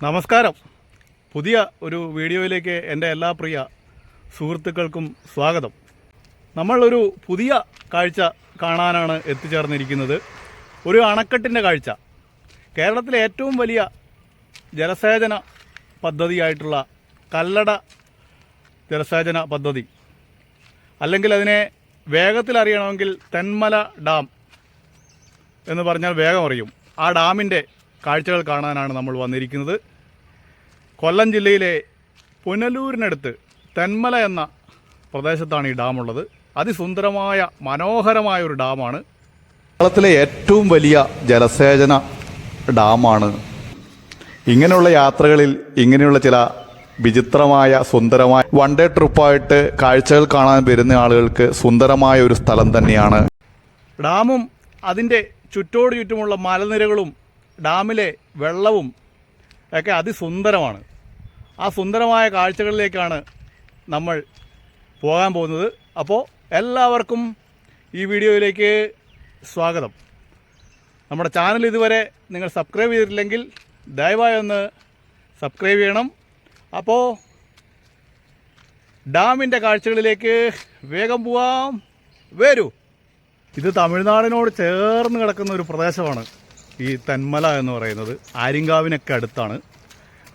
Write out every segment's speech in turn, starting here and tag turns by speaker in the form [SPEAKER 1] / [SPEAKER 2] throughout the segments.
[SPEAKER 1] നമസ്കാരം. പുതിയ ഒരു വീഡിയോയിലേക്ക് എൻ്റെ എല്ലാ പ്രിയ സുഹൃത്തുക്കൾക്കും സ്വാഗതം. നമ്മൾ ഒരു പുതിയ കാഴ്ച കാണാനാണ് എത്തിച്ചേർന്നിരിക്കുന്നത്. ഒരു അണക്കെട്ടിൻ്റെ കാഴ്ച. കേരളത്തിലെ ഏറ്റവും വലിയ ജലസേചന പദ്ധതിയായിട്ടുള്ള കല്ലട ജലസേചന പദ്ധതി, അല്ലെങ്കിൽ അതിനെ വേഗത്തിൽ അറിയണമെങ്കിൽ തെന്മല ഡാം എന്ന് പറഞ്ഞാൽ വേഗം അറിയും. ആ ഡാമിൻ്റെ കാഴ്ചകൾ കാണാനാണ് നമ്മൾ വന്നിരിക്കുന്നത്. കൊല്ലം ജില്ലയിലെ പുനലൂരിനടുത്ത് തെന്മല എന്ന പ്രദേശത്താണ് ഈ ഡാമുള്ളത്. അതിസുന്ദരമായ മനോഹരമായ ഒരു ഡാമാണ്. കേരളത്തിലെ ഏറ്റവും വലിയ ജലസേചന ഡാമാണ്. ഇങ്ങനെയുള്ള യാത്രകളിൽ ഇങ്ങനെയുള്ള ചില വിചിത്രമായ സുന്ദരമായ വൺ ഡേ ട്രിപ്പായിട്ട് കാഴ്ചകൾ കാണാൻ വരുന്ന ആളുകൾക്ക് സുന്ദരമായ ഒരു സ്ഥലം തന്നെയാണ് ഡാമും. അതിൻ്റെ ചുറ്റോട് ചുറ്റുമുള്ള മലനിരകളും ഡാമിലെ വെള്ളവും ഒക്കെ അതിസുന്ദരമാണ്. ആ സുന്ദരമായ കാഴ്ചകളിലേക്കാണ് നമ്മൾ പോകാൻ പോകുന്നത്. അപ്പോൾ എല്ലാവർക്കും ഈ വീഡിയോയിലേക്ക് സ്വാഗതം. നമ്മുടെ ചാനൽ ഇതുവരെ നിങ്ങൾ സബ്സ്ക്രൈബ് ചെയ്തിട്ടില്ലെങ്കിൽ ദയവായി ഒന്ന് സബ്സ്ക്രൈബ് ചെയ്യണം. അപ്പോൾ ഡാമിൻ്റെ കാഴ്ചകളിലേക്ക് വേഗം പോവാം. വരൂ. ഇത് തമിഴ്നാടിനോട് ചേർന്ന് കിടക്കുന്ന ഒരു പ്രദേശമാണ് ഈ തെന്മല എന്ന് പറയുന്നത്. ആര്യങ്കാവിനൊക്കെ അടുത്താണ്.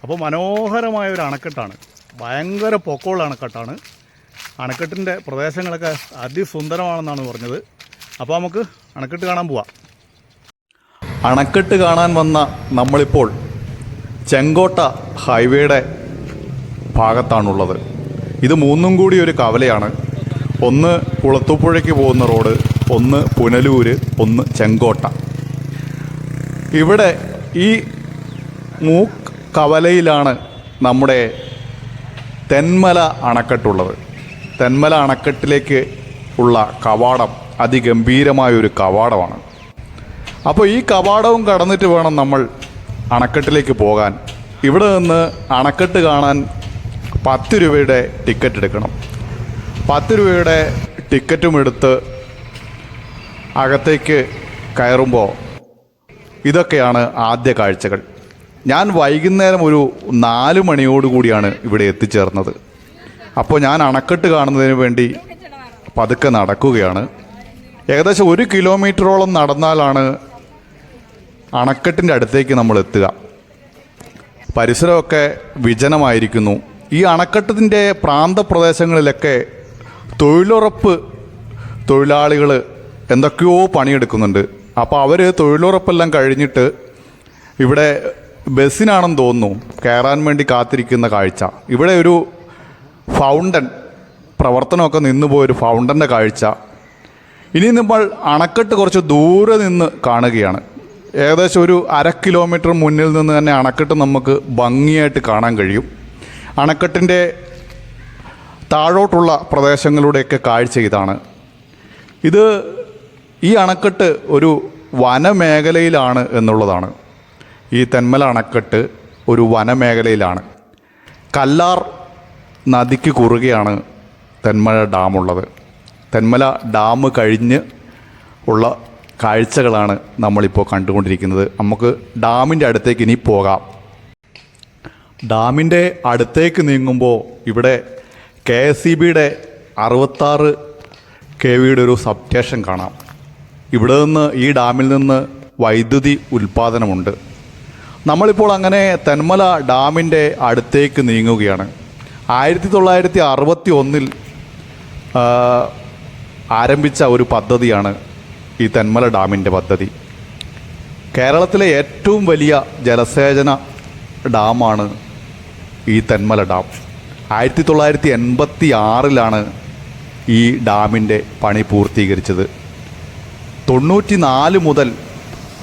[SPEAKER 1] അപ്പോൾ മനോഹരമായ ഒരു അണക്കെട്ടാണ്. ഭയങ്കര പൊക്കമുള്ള അണക്കെട്ടാണ്. അണക്കെട്ടിൻ്റെ പ്രദേശങ്ങളൊക്കെ അതിസുന്ദരമാണെന്നാണ് പറഞ്ഞത്. അപ്പോൾ നമുക്ക് അണക്കെട്ട് കാണാൻ പോവാം. അണക്കെട്ട് കാണാൻ വന്ന നമ്മളിപ്പോൾ ചെങ്കോട്ട ഹൈവേയുടെ ഭാഗത്താണുള്ളത്. ഇത് മൂന്നും കൂടി ഒരു കവലയാണ്. ഒന്ന് കുളത്തൂപ്പുഴയ്ക്ക് പോകുന്ന റോഡ്, ഒന്ന് പുനലൂര്, ഒന്ന് ചെങ്കോട്ട. ഇവിടെ ഈ കവലയിലാണ് നമ്മുടെ തെന്മല അണക്കെട്ടുള്ളത്. തെന്മല അണക്കെട്ടിലേക്ക് ഉള്ള കവാടം അതിഗംഭീരമായൊരു കവാടമാണ്. അപ്പോൾ ഈ കവാടവും കടന്നിട്ട് വേണം നമ്മൾ അണക്കെട്ടിലേക്ക് പോകാൻ. ഇവിടെ നിന്ന് അണക്കെട്ട് കാണാൻ 10 രൂപയുടെ ടിക്കറ്റ് എടുക്കണം. 10 രൂപയുടെ ടിക്കറ്റും എടുത്ത് അകത്തേക്ക് കയറുമ്പോൾ ഇതൊക്കെയാണ് ആദ്യ കാഴ്ചകൾ. ഞാൻ വൈകുന്നേരം ഒരു 4 മണിയോടുകൂടിയാണ് ഇവിടെ എത്തിച്ചേർന്നത്. അപ്പോൾ ഞാൻ അണക്കെട്ട് കാണുന്നതിന് വേണ്ടി പതുക്കെ നടക്കുകയാണ്. ഏകദേശം 1 കിലോമീറ്ററോളം നടന്നാലാണ് അണക്കെട്ടിൻ്റെ അടുത്തേക്ക് നമ്മൾ എത്തുക. പരിസരമൊക്കെ വിജനമായിരിക്കുന്നു. ഈ അണക്കെട്ടിൻ്റെ പ്രാന്തപ്രദേശങ്ങളിലൊക്കെ തൊഴിലുറപ്പ് തൊഴിലാളികൾ എന്തൊക്കെയോ പണിയെടുക്കുന്നുണ്ട്. അപ്പോൾ അവർ തൊഴിലുറപ്പെല്ലാം കഴിഞ്ഞിട്ട് ഇവിടെ ബസ്സിനാണെന്ന് തോന്നുന്നു കയറാൻ വേണ്ടി കാത്തിരിക്കുന്ന കാഴ്ച. ഇവിടെ ഒരു ഫൗണ്ടൻ പ്രവർത്തനമൊക്കെ നിന്നുപോയൊരു ഫൗണ്ടൻ്റെ കാഴ്ച. ഇനി നമ്മൾ അണക്കെട്ട് കുറച്ച് ദൂരെ നിന്ന് കാണുകയാണ്. ഏകദേശം ഒരു 1/2 കിലോമീറ്റർ മുന്നിൽ നിന്ന് തന്നെ അണക്കെട്ട് നമുക്ക് ഭംഗിയായിട്ട് കാണാൻ കഴിയും. അണക്കെട്ടിൻ്റെ താഴോട്ടുള്ള പ്രദേശങ്ങളുടെയൊക്കെ കാഴ്ച ഇതാണ്. ഈ അണക്കെട്ട് ഒരു വനമേഖലയിലാണ് എന്നുള്ളതാണ്. ഈ തെന്മല അണക്കെട്ട് ഒരു വനമേഖലയിലാണ്. കല്ലാർ നദിക്ക് കുറുകെയാണ് തെന്മല ഡാമുള്ളത്. തെന്മല ഡാം കഴിഞ്ഞ് ഉള്ള കാഴ്ചകളാണ് നമ്മളിപ്പോൾ കണ്ടുകൊണ്ടിരിക്കുന്നത്. നമുക്ക് ഡാമിൻ്റെ അടുത്തേക്ക് ഇനി പോകാം. ഡാമിൻ്റെ അടുത്തേക്ക് നീങ്ങുമ്പോൾ ഇവിടെ KSEBയുടെ 66 kVയുടെ ഒരു സബ്സ്റ്റേഷൻ കാണാം. ഇവിടെ നിന്ന് ഈ ഡാമിൽ നിന്ന് വൈദ്യുതി ഉൽപ്പാദനമുണ്ട്. നമ്മളിപ്പോൾ അങ്ങനെ തെന്മല ഡാമിൻ്റെ അടുത്തേക്ക് നീങ്ങുകയാണ്. 1961 ആരംഭിച്ച ഒരു പദ്ധതിയാണ് ഈ തെന്മല ഡാമിൻ്റെ പദ്ധതി. കേരളത്തിലെ ഏറ്റവും വലിയ ജലസേചന ഡാമാണ് ഈ തെന്മല ഡാം. 1986 ഈ ഡാമിൻ്റെ പണി പൂർത്തീകരിച്ചത്. 94 മുതൽ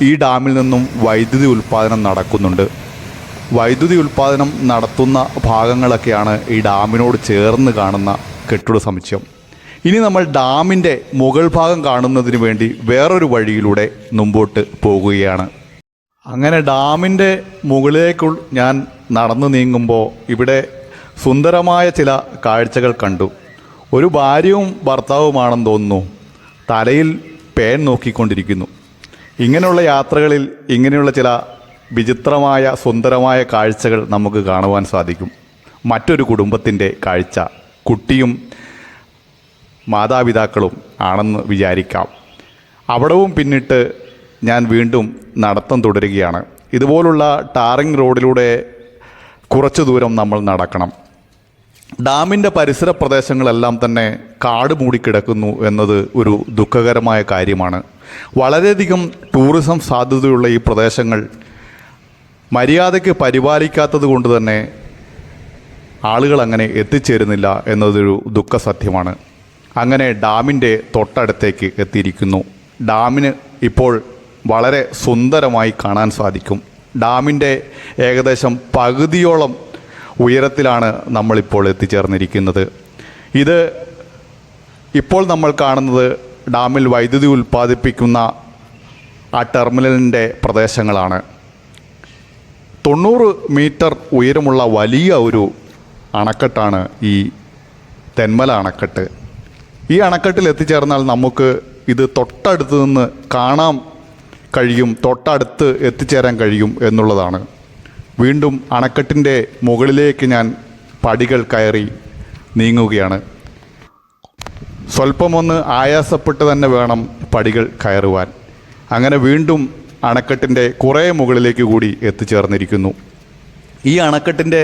[SPEAKER 1] ഈ ഡാമിൽ നിന്നും വൈദ്യുതി ഉൽപ്പാദനം നടക്കുന്നുണ്ട്. വൈദ്യുതി ഉൽപ്പാദനം നടത്തുന്ന ഭാഗങ്ങളൊക്കെയാണ് ഈ ഡാമിനോട് ചേർന്ന് കാണുന്ന കെട്ടിട സമുച്ചയം. ഇനി നമ്മൾ ഡാമിൻ്റെ മുകൾ ഭാഗം കാണുന്നതിന് വേണ്ടി വേറൊരു വഴിയിലൂടെ മുമ്പോട്ട് പോകുകയാണ്. അങ്ങനെ ഡാമിൻ്റെ മുകളിലേക്ക് ഞാൻ നടന്നു നീങ്ങുമ്പോൾ ഇവിടെ സുന്ദരമായ ചില കാഴ്ചകൾ കണ്ടു. ഒരു ഭാര്യയും ഭർത്താവുമാണെന്ന് തോന്നുന്നു. തലയിൽ പേൻ നോക്കിക്കൊണ്ടിരിക്കുന്നു. ഇങ്ങനെയുള്ള യാത്രകളിൽ ഇങ്ങനെയുള്ള ചില വിചിത്രമായ സുന്ദരമായ കാഴ്ചകൾ നമുക്ക് കാണുവാൻ സാധിക്കും. മറ്റൊരു കുടുംബത്തിൻ്റെ കാഴ്ച കുട്ടിയും മാതാപിതാക്കളും ആണെന്ന് വിചാരിക്കാം. അവിടവും പിന്നിട്ട് ഞാൻ വീണ്ടും നടത്തം തുടരുകയാണ്. ഇതുപോലുള്ള ടാറിംഗ് റോഡിലൂടെ കുറച്ചു ദൂരം നമ്മൾ നടക്കണം. ഡാമിൻ്റെ പരിസര പ്രദേശങ്ങളെല്ലാം തന്നെ കാട് മൂടിക്കിടക്കുന്നു എന്നത് ഒരു ദുഃഖകരമായ കാര്യമാണ്. വളരെയധികം ടൂറിസം സാധ്യതയുള്ള ഈ പ്രദേശങ്ങൾ മര്യാദയ്ക്ക് പരിപാലിക്കാത്തത് കൊണ്ട് തന്നെ ആളുകൾ അങ്ങനെ എത്തിച്ചേരുന്നില്ല എന്നതൊരു ദുഃഖസത്യമാണ്. അങ്ങനെ ഡാമിൻ്റെ തൊട്ടടുത്തേക്ക് എത്തിയിരിക്കുന്നു. ഡാമിന് ഇപ്പോൾ വളരെ സുന്ദരമായി കാണാൻ സാധിക്കും. ഡാമിൻ്റെ ഏകദേശം പകുതിയോളം ഉയരത്തിലാണ് നമ്മളിപ്പോൾ എത്തിച്ചേർന്നിരിക്കുന്നത്. ഇത് ഇപ്പോൾ നമ്മൾ കാണുന്നത് ഡാമിൽ വൈദ്യുതി ഉൽപ്പാദിപ്പിക്കുന്ന ആ ടെർമിനലിൻ്റെ പ്രദേശങ്ങളാണ്. 90 മീറ്റർ ഉയരമുള്ള വലിയ ഒരു അണക്കെട്ടാണ് ഈ തെന്മല അണക്കെട്ട്. ഈ അണക്കെട്ടിൽ എത്തിച്ചേർന്നാൽ നമുക്ക് ഇത് തൊട്ടടുത്ത് നിന്ന് കാണാൻ കഴിയും, തൊട്ടടുത്ത് എത്തിച്ചേരാൻ കഴിയും എന്നുള്ളതാണ്. വീണ്ടും അണക്കെട്ടിൻ്റെ മുകളിലേക്ക് ഞാൻ പടികൾ കയറി നീങ്ങുകയാണ്. സ്വല്പമൊന്ന് ആയാസപ്പെട്ട് തന്നെ വേണം പടികൾ കയറുവാൻ. അങ്ങനെ വീണ്ടും അണക്കെട്ടിൻ്റെ കുറേ മുകളിലേക്ക് കൂടി എത്തിച്ചേർന്നിരിക്കുന്നു. ഈ അണക്കെട്ടിൻ്റെ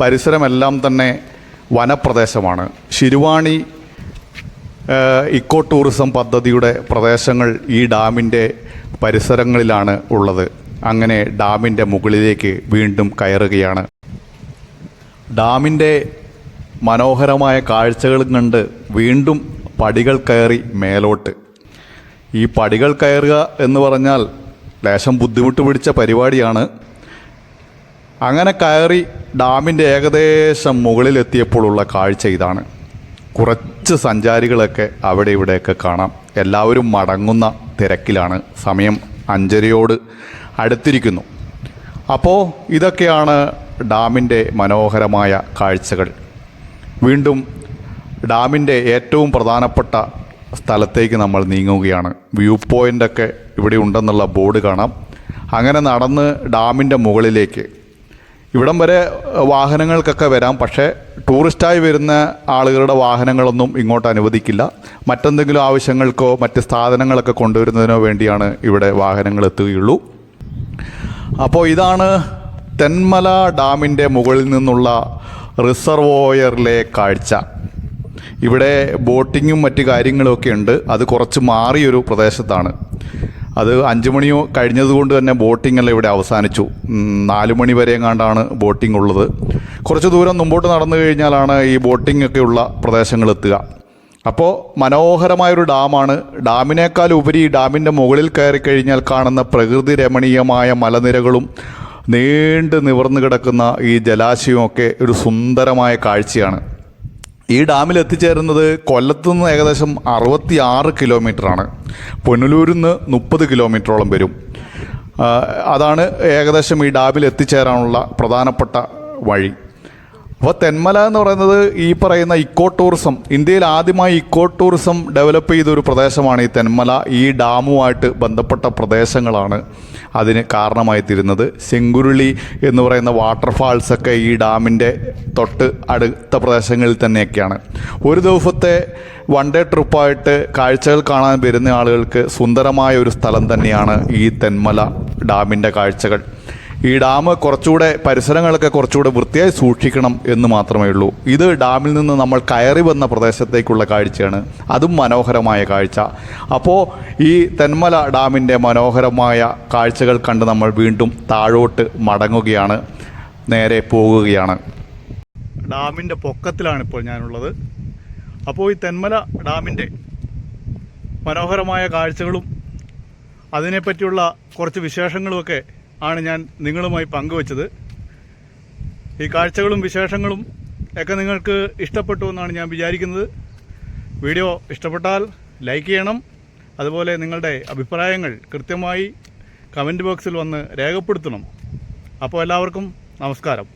[SPEAKER 1] പരിസരമെല്ലാം തന്നെ വനപ്രദേശമാണ്. ശിരുവാണി ഇക്കോ ടൂറിസം പദ്ധതിയുടെ പ്രദേശങ്ങൾ ഈ ഡാമിൻ്റെ പരിസരങ്ങളിലാണ് ഉള്ളത്. അങ്ങനെ ഡാമിൻ്റെ മുകളിലേക്ക് വീണ്ടും കയറുകയാണ്. ഡാമിൻ്റെ മനോഹരമായ കാഴ്ചകളും കണ്ട് വീണ്ടും പടികൾ കയറി മേലോട്ട്. ഈ പടികൾ കയറുക എന്ന് പറഞ്ഞാൽ ലേശം ബുദ്ധിമുട്ട് പിടിച്ച പരിപാടിയാണ്. അങ്ങനെ കയറി ഡാമിൻ്റെ ഏകദേശം മുകളിലെത്തിയപ്പോഴുള്ള കാഴ്ച ഇതാണ്. കുറച്ച് സഞ്ചാരികളൊക്കെ അവിടെ ഇവിടെയൊക്കെ കാണാം. എല്ലാവരും മടങ്ങുന്ന തിരക്കിലാണ്. സമയം 5:30 അടുത്തിരിക്കുന്നു. അപ്പോൾ ഇതൊക്കെയാണ് ഡാമിൻ്റെ മനോഹരമായ കാഴ്ചകൾ. വീണ്ടും ഡാമിൻ്റെ ഏറ്റവും പ്രധാനപ്പെട്ട സ്ഥലത്തേക്ക് നമ്മൾ നീങ്ങുകയാണ്. വ്യൂ പോയിൻ്റൊക്കെ ഇവിടെ ഉണ്ടെന്നുള്ള ബോർഡ് കാണാം. അങ്ങനെ നടന്ന് ഡാമിൻ്റെ മുകളിലേക്ക്, ഇവിടം വരെ വാഹനങ്ങൾക്കൊക്കെ വരാം, പക്ഷേ ടൂറിസ്റ്റായി വരുന്ന ആളുകളുടെ വാഹനങ്ങളൊന്നും ഇങ്ങോട്ട് അനുവദിക്കില്ല. മറ്റെന്തെങ്കിലും ആവശ്യങ്ങൾക്കോ മറ്റ് സാധനങ്ങളൊക്കെ കൊണ്ടുവരുന്നതിനോ വേണ്ടിയാണ് ഇവിടെ വാഹനങ്ങൾ എത്തുകയുള്ളൂ. അപ്പോൾ ഇതാണ് തെന്മല ഡാമിൻ്റെ മുകളിൽ നിന്നുള്ള റിസർവോയറിലെ കാഴ്ച. ഇവിടെ ബോട്ടിങ്ങും മറ്റ് കാര്യങ്ങളൊക്കെ ഉണ്ട്. അത് കുറച്ച് മാറിയൊരു പ്രദേശത്താണ്. അത് 5 മണി കഴിഞ്ഞതുകൊണ്ട് തന്നെ ബോട്ടിംഗ് എല്ലാം ഇവിടെ അവസാനിച്ചു. 4 മണി വരെ എങ്ങാണ്ടാണ് ബോട്ടിംഗ് ഉള്ളത്. കുറച്ച് ദൂരം മുമ്പോട്ട് നടന്നു കഴിഞ്ഞാലാണ് ഈ ബോട്ടിംഗ് ഒക്കെ ഉള്ള പ്രദേശങ്ങൾ എത്തുക. അപ്പോൾ മനോഹരമായൊരു ഡാമാണ്. ഡാമിനേക്കാൾ ഉപരി ഡാമിൻ്റെ മുകളിൽ കയറി കഴിഞ്ഞാൽ കാണുന്ന പ്രകൃതി രമണീയമായ മലനിരകളും നീണ്ട് നിവർന്നു കിടക്കുന്ന ഈ ജലാശയവുമൊക്കെ ഒരു സുന്ദരമായ കാഴ്ചയാണ്. ഈ ഡാമിൽ എത്തിച്ചേരുന്നത് കൊല്ലത്തു നിന്ന് ഏകദേശം 66 കിലോമീറ്ററാണ്. പുനലൂരിൽ നിന്ന് 30 കിലോമീറ്ററോളം വരും. അതാണ് ഏകദേശം ഈ ഡാമിൽ എത്തിച്ചേരാനുള്ള പ്രധാനപ്പെട്ട വഴി. അപ്പോൾ തെന്മല എന്ന് പറയുന്നത് ഈ പറയുന്ന ഇക്കോ ടൂറിസം, ഇന്ത്യയിൽ ആദ്യമായി ഇക്കോ ടൂറിസം ഡെവലപ്പ് ചെയ്തൊരു പ്രദേശമാണ് ഈ തെന്മല. ഈ ഡാമുമായിട്ട് ബന്ധപ്പെട്ട പ്രദേശങ്ങളാണ് അതിന് കാരണമായി തീരുന്നത്. ചെങ്കുരുളി എന്ന് പറയുന്ന വാട്ടർഫാൾസൊക്കെ ഈ ഡാമിൻ്റെ തൊട്ട് അടുത്ത പ്രദേശങ്ങളിൽ തന്നെയൊക്കെയാണ്. ഒരു ദിവസത്തെ വൺ ഡേ ട്രിപ്പായിട്ട് കാഴ്ചകൾ കാണാൻ വരുന്ന ആളുകൾക്ക് സുന്ദരമായ ഒരു സ്ഥലം തന്നെയാണ് ഈ തെന്മല ഡാമിൻ്റെ കാഴ്ചകൾ. ഈ ഡാം കുറച്ചുകൂടെ പരിസരങ്ങളൊക്കെ കുറച്ചുകൂടെ വൃത്തിയായി സൂക്ഷിക്കണം എന്ന് മാത്രമേ ഉള്ളൂ. ഇത് ഡാമിൽ നിന്ന് നമ്മൾ കയറി വന്ന പ്രദേശത്തേക്കുള്ള കാഴ്ചയാണ്. അതും മനോഹരമായ കാഴ്ച. അപ്പോൾ ഈ തെന്മല ഡാമിൻ്റെ മനോഹരമായ കാഴ്ചകൾ കണ്ട് നമ്മൾ വീണ്ടും താഴോട്ട് മടങ്ങുകയാണ്, നേരെ പോകുകയാണ്. ഡാമിൻ്റെ പൊക്കത്തിലാണ് ഇപ്പോൾ ഞാനുള്ളത്. അപ്പോൾ ഈ തെന്മല ഡാമിൻ്റെ മനോഹരമായ കാഴ്ചകളും അതിനെപ്പറ്റിയുള്ള കുറച്ച് വിശേഷങ്ങളുമൊക്കെ ആണ് ഞാൻ നിങ്ങളുമായി പങ്കുവച്ചത്. ഈ കാഴ്ചകളും വിശേഷങ്ങളും ഒക്കെ നിങ്ങൾക്ക് ഇഷ്ടപ്പെട്ടു എന്നാണ് ഞാൻ വിചാരിക്കുന്നത്. വീഡിയോ ഇഷ്ടപ്പെട്ടാൽ ലൈക്ക് ചെയ്യണം. അതുപോലെ നിങ്ങളുടെ അഭിപ്രായങ്ങൾ കൃത്യമായി കമൻറ്റ് ബോക്സിൽ വന്ന് രേഖപ്പെടുത്തണം. അപ്പോൾ എല്ലാവർക്കും നമസ്കാരം.